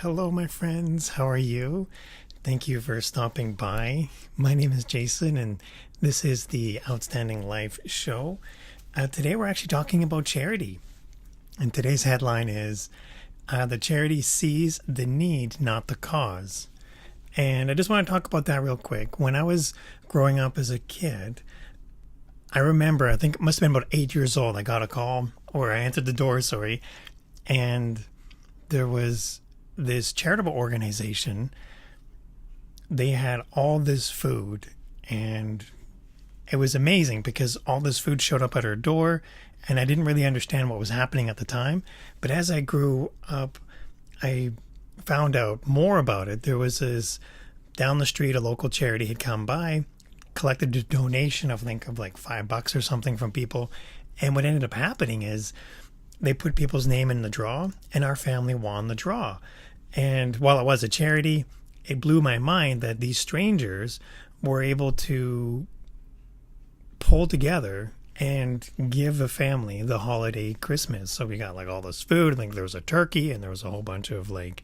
Hello, my friends. How are you? Thank you for stopping by. My name is Jason, and this is the Outstanding Life Show. Today, we're actually talking about charity. And today's headline is The Charity Sees the Need, Not the Cause. And I just want to talk about that real quick. When I was growing up as a kid, I remember, I think it must have been about 8 years old, I got a call, or I answered the door, sorry, and there was this charitable organization. They had all this food, and it was amazing because all this food showed up at our door, and I didn't really understand what was happening at the time. But as I grew up, I found out more about it. There was this down the street, a local charity had come by, collected a donation of like $5 or something from people, and what ended up happening is they put people's name in the draw, and our family won the draw. And while it was a charity, it blew my mind that these strangers were able to pull together and give the family the holiday Christmas. So we got like all this food. I think there was a turkey, and there was a whole bunch of like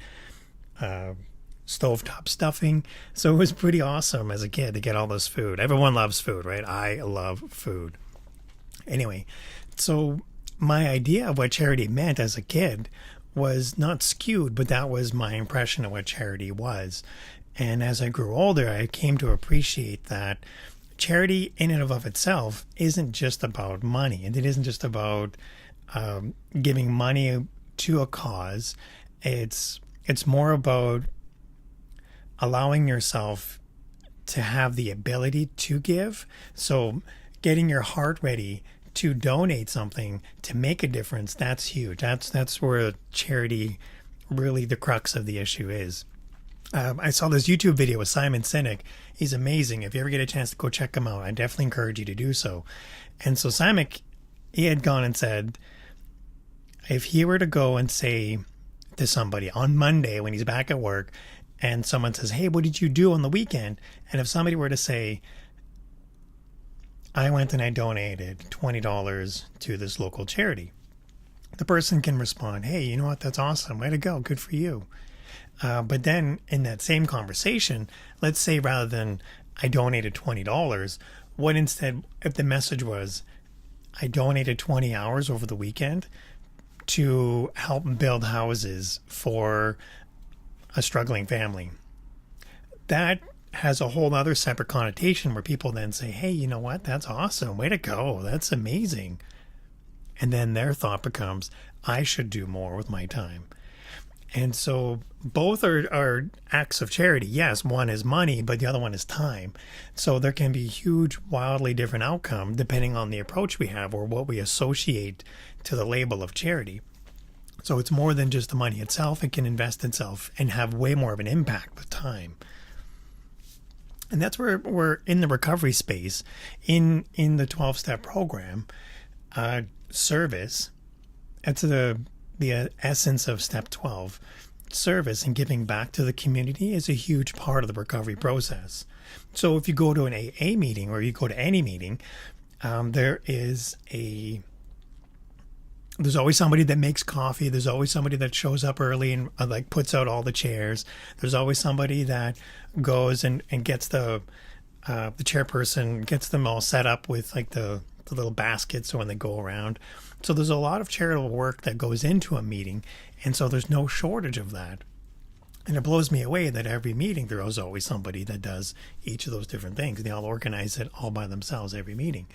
stovetop stuffing. So it was pretty awesome as a kid to get all this food. Everyone loves food, right? I love food. Anyway, so my idea of what charity meant as a kid was not skewed, but that was my impression of what charity was. And as I grew older, I came to appreciate that charity in and of itself isn't just about money, and it isn't just about giving money to a cause. It's more about allowing yourself to have the ability to give. So getting your heart ready to donate something to make a difference, that's huge. That's where charity, really the crux of the issue is. I saw this YouTube video with Simon Sinek. He's amazing. If you ever get a chance to go check him out, I definitely encourage you to do so. And so Simon, he had gone and said, if he were to go and say to somebody on Monday when he's back at work, and someone says, hey, what did you do on the weekend? And if somebody were to say, I went and I donated $20 to this local charity, the person can respond, hey, you know what? That's awesome. Way to go. Good for you. But then in that same conversation, let's say rather than I donated $20, what instead, if the message was, I donated 20 hours over the weekend to help build houses for a struggling family, that has a whole other separate connotation where people then say, hey, you know what? That's awesome. Way to go. That's amazing. And then their thought becomes, I should do more with my time. And so both are acts of charity. Yes, one is money, but the other one is time. So there can be huge, wildly different outcome depending on the approach we have or what we associate to the label of charity. So it's more than just the money itself. It can invest itself and have way more of an impact with time. And that's where we're in the recovery space, in the 12-step program, service. That's the essence of step 12. Service and giving back to the community is a huge part of the recovery process. So if you go to an AA meeting or you go to any meeting, there's always somebody that makes coffee. There's always somebody that shows up early and like puts out all the chairs. There's always somebody that goes and gets the chairperson, gets them all set up with like the little baskets so when they go around. So there's a lot of charitable work that goes into a meeting. And so there's no shortage of that. And it blows me away that every meeting there is always somebody that does each of those different things. They all organize it all by themselves every meeting.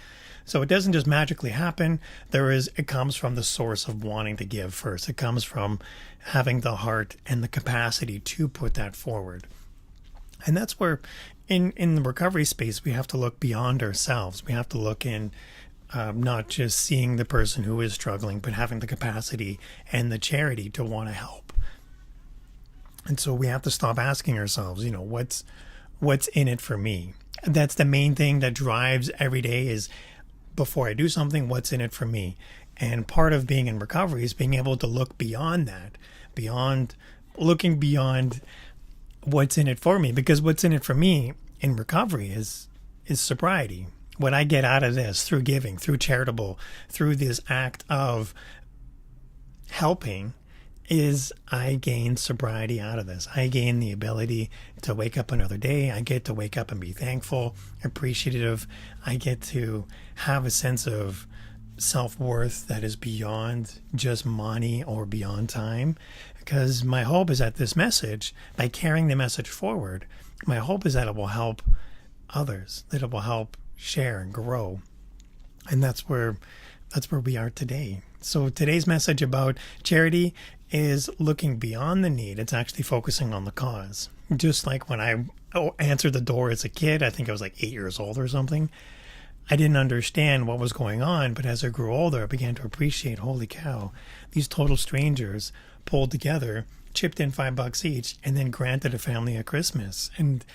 So it doesn't just magically happen. It comes from the source of wanting to give first. It comes from having the heart and the capacity to put that forward. And that's where in the recovery space, we have to look beyond ourselves. We have to look in not just seeing the person who is struggling, but having the capacity and the charity to want to help. And so we have to stop asking ourselves, what's in it for me? That's the main thing that drives every day is, before I do something, what's in it for me? And part of being in recovery is being able to look beyond that, looking beyond what's in it for me. Because what's in it for me in recovery is sobriety. What I get out of this through giving, through charitable, through this act of helping, is I gain sobriety out of this. I gain the ability to wake up another day. I get to wake up and be thankful, appreciative. I get to have a sense of self-worth that is beyond just money or beyond time. Because my hope is that this message, by carrying the message forward, my hope is that it will help others, that it will help share and grow. And that's where we are today. So today's message about charity is looking beyond the need. It's actually focusing on the cause. Just like when I answered the door as a kid, I think I was like 8 years old or something. I didn't understand what was going on, but as I grew older, I began to appreciate, holy cow, these total strangers pulled together, chipped in $5 each, and then granted a family a Christmas. And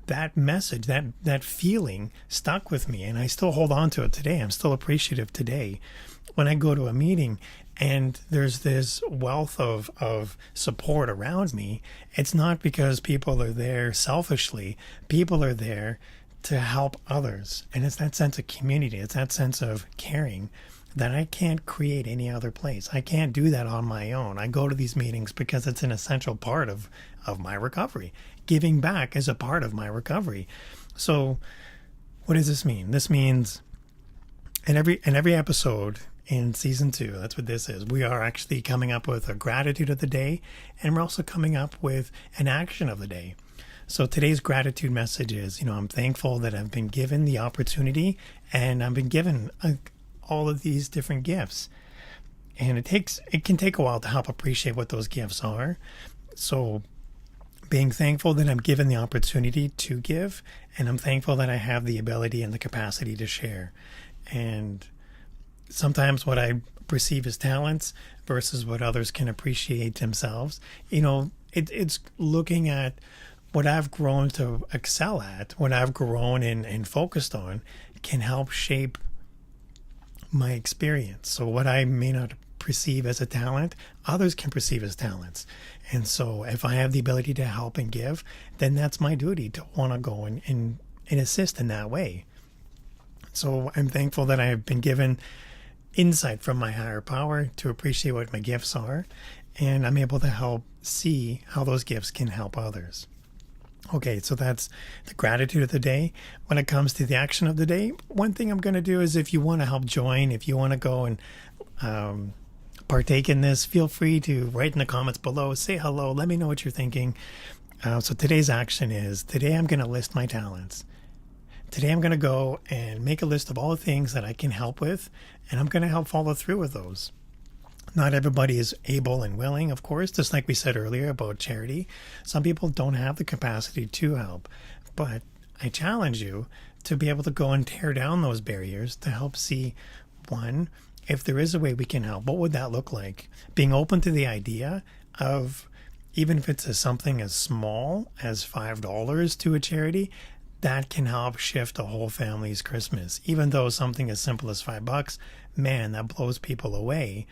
that message, that feeling stuck with me, and I still hold on to it today. I'm still appreciative today. When I go to a meeting and there's this wealth of support around me, it's not because people are there selfishly. People are there to help others. And it's that sense of community. It's that sense of caring that I can't create any other place. I can't do that on my own. I go to these meetings because it's an essential part of my recovery. Giving back is a part of my recovery. So what does this mean? This means in every episode in season 2, that's what this is. We are actually coming up with a gratitude of the day, and we're also coming up with an action of the day. So today's gratitude message is, I'm thankful that I've been given the opportunity, and I've been given all of these different gifts. And it can take a while to help appreciate what those gifts are. So being thankful that I'm given the opportunity to give, and I'm thankful that I have the ability and the capacity to share. And sometimes what I perceive as talents versus what others can appreciate themselves, it's looking at what I've grown to excel at, what I've grown and focused on, can help shape my experience. So what I may not perceive as a talent, others can perceive as talents. And so if I have the ability to help and give, then that's my duty to want to go and assist in that way. So I'm thankful that I have been given insight from my higher power to appreciate what my gifts are, and I'm able to help see how those gifts can help others. Okay, so that's the gratitude of the day. When it comes to the action of the day, one thing I'm going to do is, if you want to help join, if you want to go and partake in this, feel free to write in the comments below, say hello, let me know what you're thinking. So today's action is, today I'm going to list my talents. Today I'm going to go and make a list of all the things that I can help with, and I'm going to help follow through with those. Not everybody is able and willing, of course, just like we said earlier about charity. Some people don't have the capacity to help, but I challenge you to be able to go and tear down those barriers to help see, one, if there is a way we can help, what would that look like? Being open to the idea of, even if it's something as small as $5 to a charity, that can help shift a whole family's Christmas. Even though something as simple as $5, man, that blows people away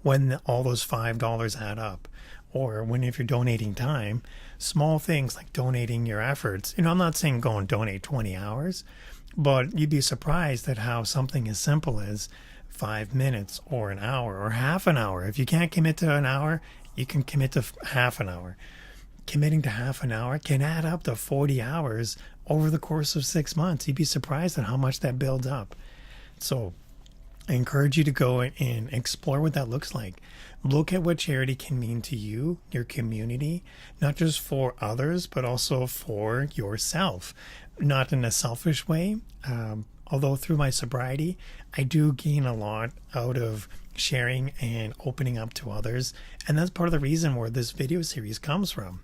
when all those $5 add up. Or if you're donating time, small things like donating your efforts. I'm not saying go and donate 20 hours, but you'd be surprised at how something as simple as 5 minutes or an hour or half an hour. If you can't commit to an hour, you can commit to half an hour. Committing to half an hour can add up to 40 hours over the course of 6 months. You'd be surprised at how much that builds up. So I encourage you to go and explore what that looks like. Look at what charity can mean to you, your community, not just for others, but also for yourself. Not in a selfish way, although through my sobriety, I do gain a lot out of sharing and opening up to others. And that's part of the reason where this video series comes from,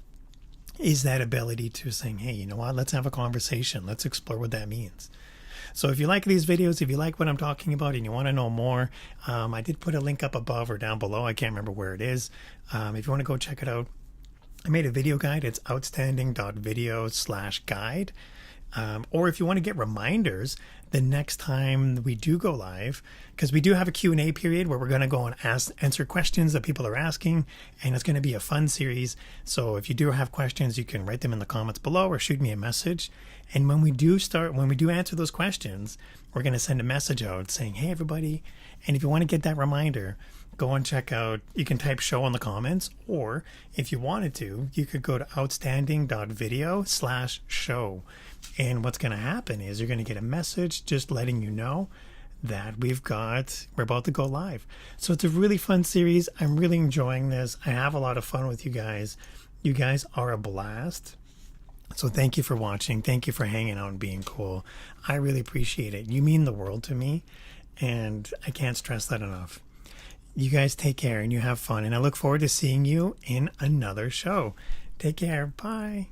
is that ability to saying, hey, you know what, let's have a conversation. Let's explore what that means. So if you like these videos, if you like what I'm talking about and you want to know more, I did put a link up above or down below. I can't remember where it is. If you want to go check it out, I made a video guide. It's outstanding.video/guide. Or if you want to get reminders the next time we do go live, because we do have a Q&A period where we're going to go and answer questions that people are asking, and it's going to be a fun series. So if you do have questions, you can write them in the comments below or shoot me a message. And when we do answer those questions, we're going to send a message out saying, hey, everybody. And if you want to get that reminder, go and check out, you can type show in the comments, or if you wanted to, you could go to outstanding.video/show. And what's going to happen is you're going to get a message just letting you know that we're about to go live. So it's a really fun series. I'm really enjoying this. I have a lot of fun with you guys. You guys are a blast. So thank you for watching. Thank you for hanging out and being cool. I really appreciate it. You mean the world to me, and I can't stress that enough. You guys take care and you have fun, and I look forward to seeing you in another show. Take care. Bye.